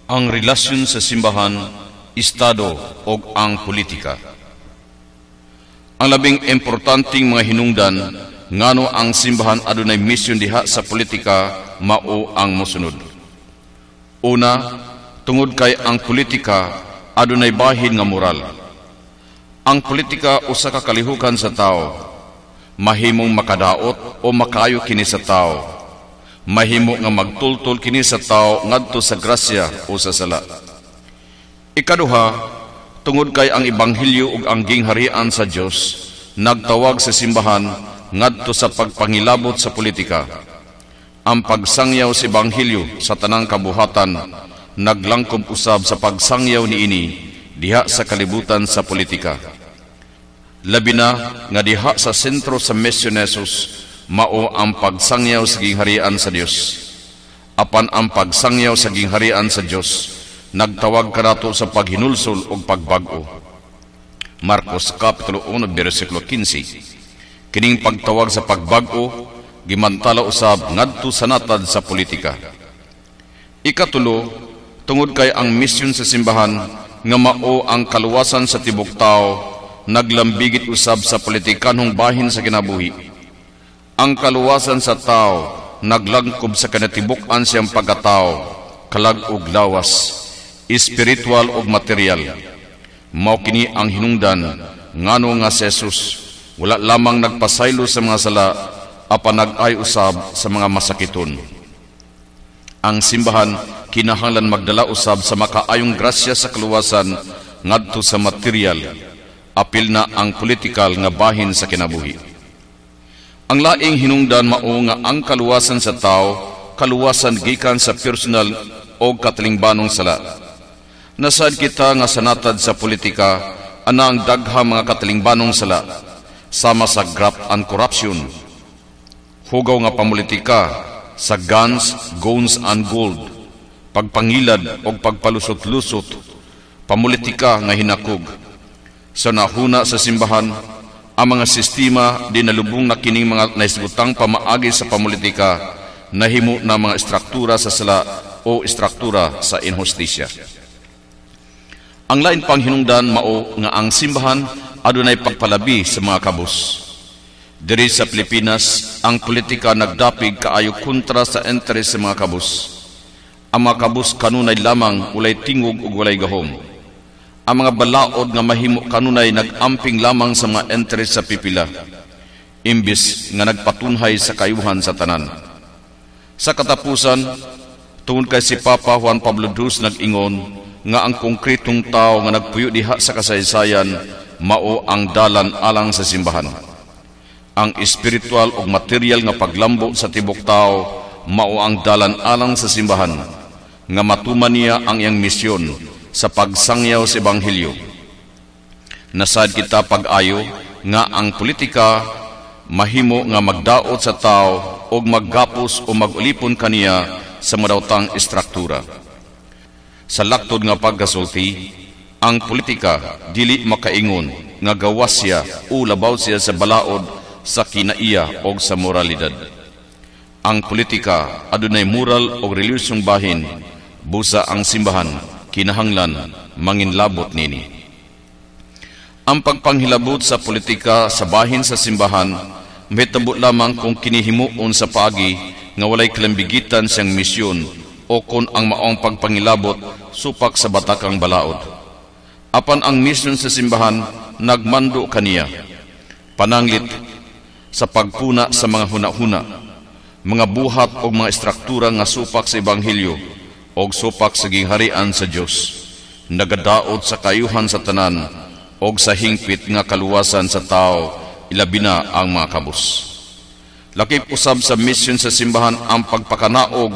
ang relasyon sa simbahan, estado o ang politika. Ang labing importanteng mga hinungdan ngano ang simbahan adunay misyon diha sa politika mao ang mosunod. Una, tungod kay ang politika adunay bahin nga moral. Ang politika usa ka kalihukan sa tao, mahimong makadaot o makayo kini sa tao, mahimo nga magtultol kini sa tao ngadto sa grasya o sa sala. Ikaduha, tungod kay ang ebanghelyo ug ang gingharian sa Dios nagtawag sa simbahan ngadto sa pagpangilabot sa politika. Ang pagsangyaw sa ebanghelyo sa tanang kabuhatan naglangkob usab sa pagsangyaw niini diha sa kalibutan sa politika. Labi na nga diha sa sentro sa misyon ni Jesus mao ang pagsangyaw sa gingharian sa Dios. Apan ang pagsangyaw sa gingharian sa Dios nagtawag kanato sa paghinulsol ug pagbag-o. Marcos kapitulo 1 bersikulo 15. Kining pagtawag sa pagbag-o gimantala usab ngadto sa natad sa politika. Ikatulo, tungod kay ang misyon sa simbahan nga mao ang kaluwasan sa tibok tao naglambigit usab sa politikanhong bahin sa kinabuhi. Ang kaluwasan sa tao naglangkob sa kanatibuk-an siyang pagkatao, kalag ug lawas, espiritual ug material. Mao kini ang hinungdan ngano nga si Jesus wala lamang nagpasaylo sa mga sala apan nag-ay usab sa mga masakiton. Ang simbahan kinahanglan magdala usab sa makaayong grasya sa kaluwasan ngadto sa material, apil na ang politikal nga bahin sa kinabuhi. Ang laing hinungdan mao nga ang kaluwasan sa tao, kaluwasan gikan sa personal o katalingbanong sala. Nasad kita nga sanatad sa politika ana ang dagha mga katalingbanong sala sama sa graft and corruption, hugaw nga pamulitika sa guns, goons and gold, pagpangilad o pagpalusot-lusot, pamulitika nga hinakog. Sa nahuna sa simbahan, ang mga sistema di nalubong na kining mga naisgutang pamaagi sa pamulitika nahimo na mga istruktura sa sala o istruktura sa inhustisya. Ang lain pang hinungdan mao nga ang simbahan adunay pagpalabi sa mga kabus. Diri sa Pilipinas, ang politika nagdapig kaayo kontra sa interes sa mga kabus. Ang mga kabus kanunay lamang ulay tingog ug walay gahom. Ang mga balaod nga mahimo kanunay nag-amping lamang sa mga interes sa pipila, imbis nga nagpatunhay sa kayuhan sa tanan. Sa katapusan, tungod kay si Papa Juan Pablo II nag-ingon nga ang konkretong tao nga nagpuyo diha sa kasaysayan mao ang dalan alang sa simbahan. Ang espiritual ug material nga paglambo sa tibok tao mao ang dalan alang sa simbahan nga matuman niya ang iyang misyon sa pagsangyaw sa ebanghelyo. Nasad kita pag-ayo nga ang politika mahimo nga magdaot sa tao og maggapos o magulipon kaniya sa madawtang istruktura. Sa laktod nga pagkasulti, ang politika dili makaingon nga gawas siya o labaw siya sa balaod sa kinaiya o sa moralidad. Ang politika adunay moral o reliyosong bahin, busa ang simbahan kinahanglan manginlabot nini. Ang pagpanghilabot sa politika sa bahin sa simbahan mahitabo lamang kung kinihimuon sa paagi nga walay kalambigitan siyang misyon o kung ang maong pagpangilabot supak sa batakang balaod. Apan ang misyon sa simbahan nagmando kaniya, pananglit sa pagpuna sa mga huna-huna, mga buhat o mga istruktura nga supak sa ebanghelyo o supak sa gingharian sa Dios, nagadaot sa kayuhan sa tanan o sa hingpit nga kaluwasan sa tao, ilabi na ang mga kabus. Lakip usab sa misyon sa simbahan ang pagpakanaog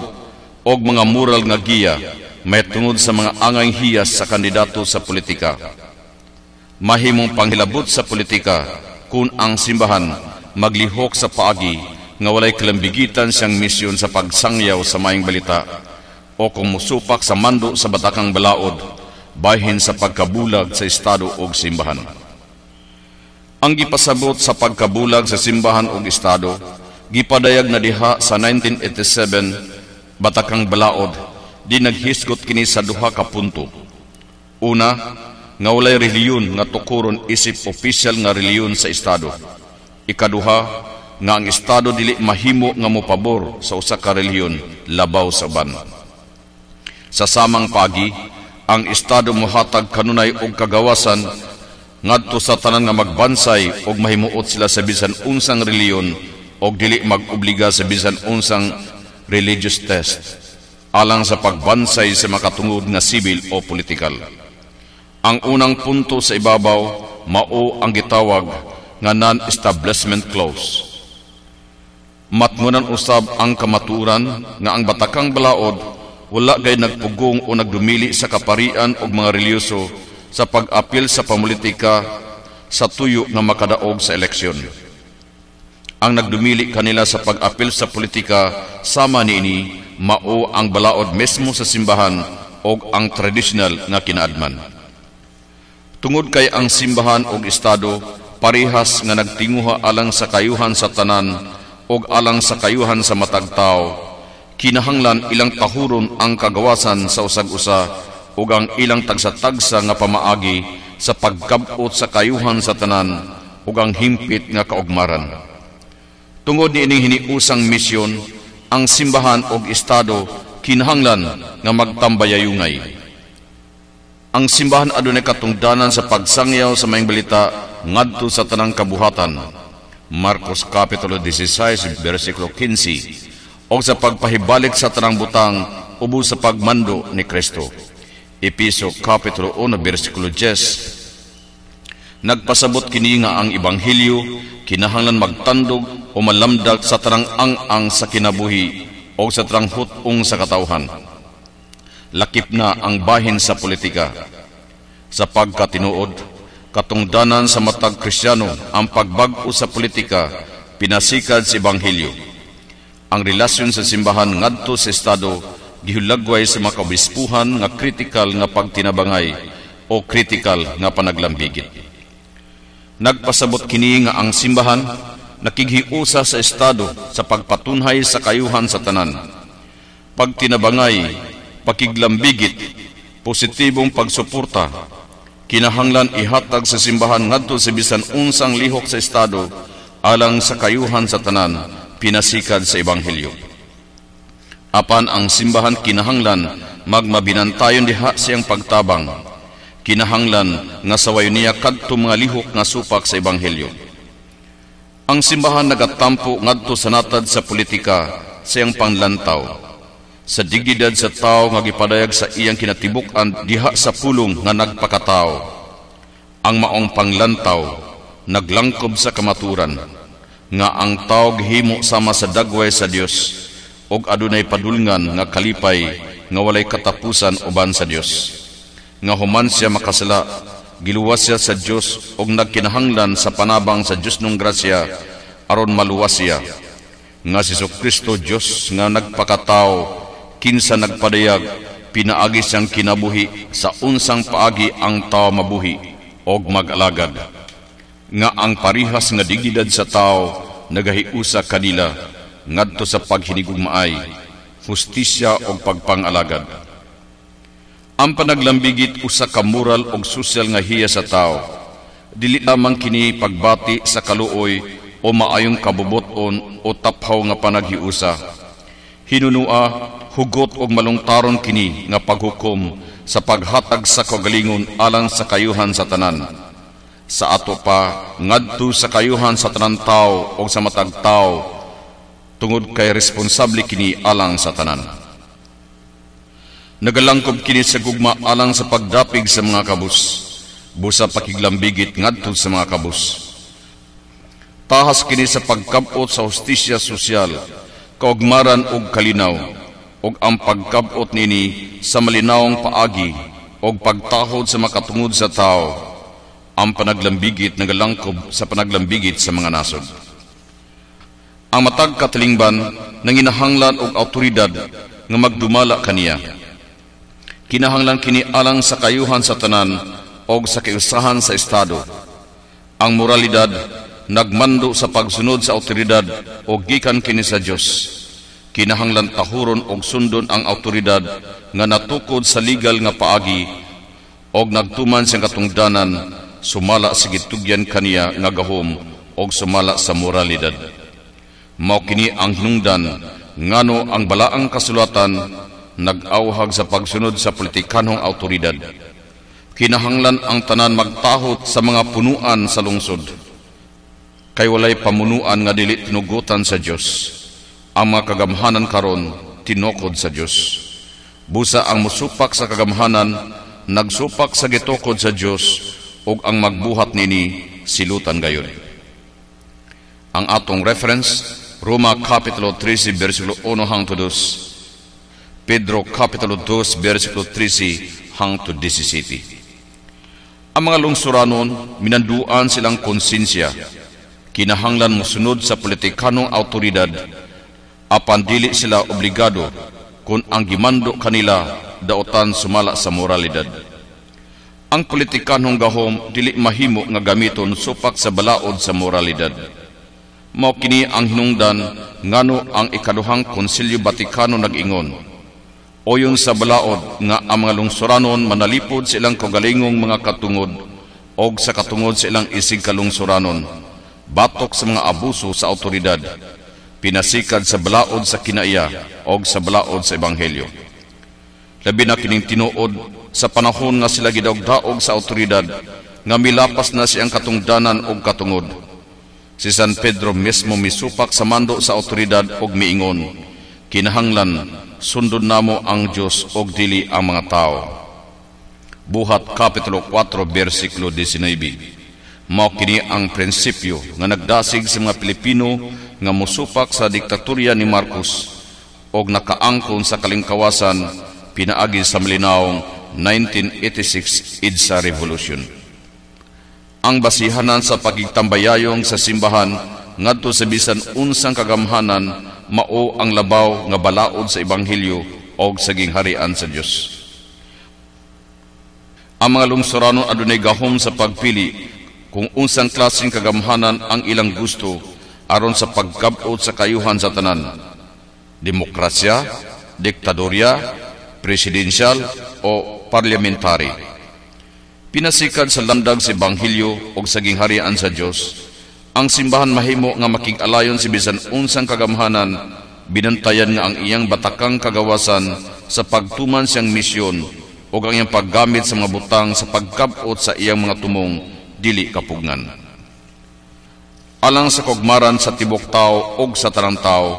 o mga moral nga giya may tungod sa mga angay hiyas sa kandidato sa politika. Mahimong panghilabot sa politika kung ang simbahan maglihok sa paagi nga walay kalambigitan siyang misyon sa pagsangyaw sa maayong balita o kung musupak sa mando sa batakang balaod bahin sa pagkabulag sa estado o simbahan. Ang gipasabot sa pagkabulag sa simbahan o estado gipadayag na diha sa 1987 batakang balaod di naghisgot kini sa duha ka punto. Una, nga walay reliyon nga tukuron isip opisyal nga reliyon sa estado. Ikaduha, nga ang estado dili mahimo nga mopabor sa usa ka reliyon labaw sa uban. Sa samang pagi, ang estado mohatag kanunay og kagawasan ngadto sa tanan nga magbansay og mahimuot sila sa bisan unsang reliyon og dili mag-obliga sa bisan unsang religious test alang sa pagbansay sa makatungod nga sibil o politikal. Ang unang punto sa ibabaw mao ang gitawag nga non-establishment clause. Matngunan usab ang kamaturan nga ang batakang balaod wala gay nagpugong o nagdumili sa kaparian og mga reliyoso sa pag-apil sa pamulitika sa tuyo nga makadaog sa eleksyon. Ang nagdumili kanila sa pag-apil sa politika sama niini mao ang balaod mismo sa simbahan og ang traditional nga kinaadman. Tungod kay ang simbahan og estado parehas nga nagtinguha alang sa kayuhan sa tanan og alang sa kayuhan sa matag tawo, kinahanglan ilang tahuron ang kagawasan sa usag-usa ug ang ilang tagsa-tagsa nga pamaagi sa pagkabot sa kayuhan sa tanan ug ang himpit nga kaugmaran. Tungod ni ining hiniusang misyon, ang simbahan og estado kinahanglan nga magtambayayungay. Ang simbahan adunay katungdanan sa pagsangyaw sa maayong balita ngadto sa tanang kabuhatan. Marcos Kapitulo 16, versikulo 15. O sa pagpahibalik sa tanang butang ubos sa pagmando ni Kristo. Episo Kapitulo 1, versikulo 10. Nagpasabot kini nga ang ebanghelyo kinahanglan magtandog o malamdag sa tanang ang sa kinabuhi o sa tanang hutong sa katawhan. Lakip na ang bahin sa politika. Sa pagkatinuod, katungdanan sa matag Kristiyano ang pagbag-o sa politika pinasikad sa ebanghelyo. Ang relasyon sa simbahan ngadto sa estado gihulagway sa makabispuhan nga kritikal nga pagtinabangay o kritikal nga panaglambigit. Nagpasabot kini nga ang simbahan nakighiusa sa estado sa pagpatunhay sa kayuhan sa tanan. Pagtinabangay, pakiglambigit, positibong pagsuporta, kinahanglan ihatag sa simbahan ngadto sa bisan unsang lihok sa estado alang sa kayuhan sa tanan pinasikad sa ebanghelyo. Apan ang simbahan kinahanglan magmabinantayon diha siyang pagtabang, kinahanglan nga sawayon niya kadto mga lihok nga supak sa ebanghelyo. Ang simbahan nagatampo ngadto sa natad sa politika siyang panlantaw sa dignidad sa tao nga gipadayag sa iyang kinatibuk-an diha sa pulong nga nagpakatao. Ang maong panglantaw naglangkob sa kamaturan nga ang tao gihimo sama sa dagway sa Dios og adunay padulngan nga kalipay nga walay katapusan uban sa Dios. Nga human siya makasala, giluwas siya sa Dios og nagkinahanglan sa panabang sa Dios nung grasya aron maluwas siya. Nga si Kristo Dios nga nagpakatao kinsa nagpadayag pinaagi siyang kinabuhi sa unsang paagi ang tao mabuhi og mag-alagad. Nga ang parihas nga dignidad sa tao nagahiusa kanila ngadto sa paghinigugmaay, hustisya og pagpangalagad. Ang panaglambigit usa ka moral og sosyal nga hiya sa tao. Dili lamang kini pagbati sa kaluoy o maayong kabuboton o taphaw nga panaghiusa. Hinunua, hugot og malungtaron kini nga paghukom sa paghatag sa kagalingon alang sa kayuhan sa tanan. Sa ato pa ngadto sa kayuhan sa tanan tao o sa matag tao tungod kay responsable kini alang sa tanan. Nagalangkob kini sa gugma alang sa pagdapig sa mga kabus, busa pakiglambigit ngadto sa mga kabus. Tahas kini sa pagkabot sa hustisya sosyal, kaugmaran ug kalinaw, ug ang pagkabot nini sa malinawong paagi ug pagtahod sa makatungod sa tao. Ang panaglambigit nagalangkob sa panaglambigit sa mga nasod. Ang matag katalingban nanginahanglan og awtoridad nga magdumala kaniya. Kinahanglan kini alang sa kayuhan sa tanan og sa kiusahan sa estado. Ang moralidad nagmando sa pagsunod sa awtoridad o gikan kini sa Dios. kinahanglan tahuron og sundon ang awtoridad nga natukod sa legal nga paagi og nagtuman siyang katungdanan sumala sa gitugyan kaniya nga gahom og sumala sa moralidad. Mao kini ang hinungdan ngano ang balaang kasulatan nag-awhag sa pagsunod sa politikanhong awtoridad. Kinahanglan ang tanan magtahot sa mga punuan sa lungsod, kay walay pamunuan nga dili tinugutan sa Dios. Ang mga kagamhanan karon tinukod sa Dios. Busa ang musupak sa kagamhanan nagsupak sa gitukod sa Dios, ug ang magbuhat nini silutan gayud. Ang atong reference, Roma Kapitulo 13 versikulo 1 hangtod 2, Pedro Kapitulo 2 versikulo 13 hangtod 17. Ang mga lungsuranon minanduan silang konsensya, kinahanglan mosunod sa politikanong awtoridad, apan dili sila obligado kung ang gimando kanila daotan sumala sa moralidad. Ang politikanong gahom dili mahimo nga gamiton supak sa balaod sa moralidad. Mao kini ang hinungdan ngano ang ikaduhang Konsilyo Vatikano nag-ingon, oyon sa balaod nga ang mga lungsuranon manalipod sa ilang kaugalingong mga katungod og sa katungod sa ilang isig kalungsuranon, batok sa mga abuso sa awtoridad, pinasikad sa balaod sa kinaiya og sa balaod sa ebanghelyo. Labi na kining tinuod sa panahon nga sila gidaog-daog sa awtoridad nga milapas na siyang katungdanan og katungod. Si San Pedro mismo misupak sa mando sa awtoridad og miingon, kinahanglan sundon namo ang Dios og dili ang mga tao. Buhat Kapitulo 4 versikulo 19. Mao kini ang prinsipyo nga nagdasig sa mga Pilipino nga musupak sa diktatorya ni Marcos og nakaangkon sa kalingkawasan pinaagi sa malinaong 1986 EDSA Revolution. Ang basihanan sa pagigtambayayong sa simbahan ngadto sa bisan unsang kagamhanan mao ang labaw nga balaod sa ebanghelyo og sa gingharian sa Dios. Ang mga lungsuranon adunay gahom sa pagpili kung unsang klaseng kagamhanan ang ilang gusto aron sa pagkabot sa kayuhan sa tanan: demokrasya, diktadorya, presidensyal o parliamentary. Pinasikad sa landag sa ebanghelyo og sa gingharian sa Dios, ang simbahan mahimo nga makig-alayon si bisan unsang kagamhanan, binantayan nga ang iyang batakang kagawasan sa pagtuman siyang misyon o ang iyang paggamit sa mga butang sa pagkabot sa iyang mga tumong dili kapugnan. Alang sa kugmaran sa tibok tao o sa tarang tao,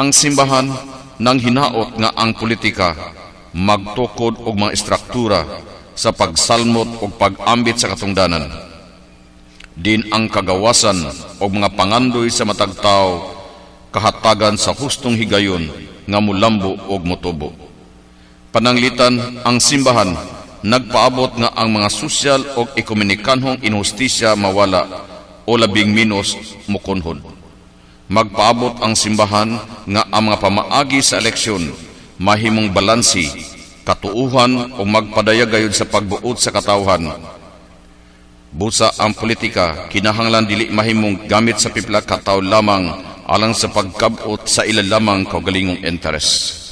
ang simbahan nang hinaot nga ang politika magtukod og mga istruktura sa pagsalmot o pag-ambit sa katungdanan. Din ang kagawasan o mga pangandoy sa matag tao kahatagan sa hustong higayon nga mulambo o mutubo. Pananglitan ang simbahan nagpaabot nga ang mga sosyal o ekonomikanhong inhustisya mawala o labing minos mukunhod. Magpaabot ang simbahan nga ang mga pamaagi sa eleksyon mahimong balansi, katuuhan o magpadayag gayud sa pagbuot sa katawhan. Busa ang politika kinahanglan dili mahimong gamit sa pipila ka tawo lamang alang sa pagkabot sa ila lamang kaugalingong interes.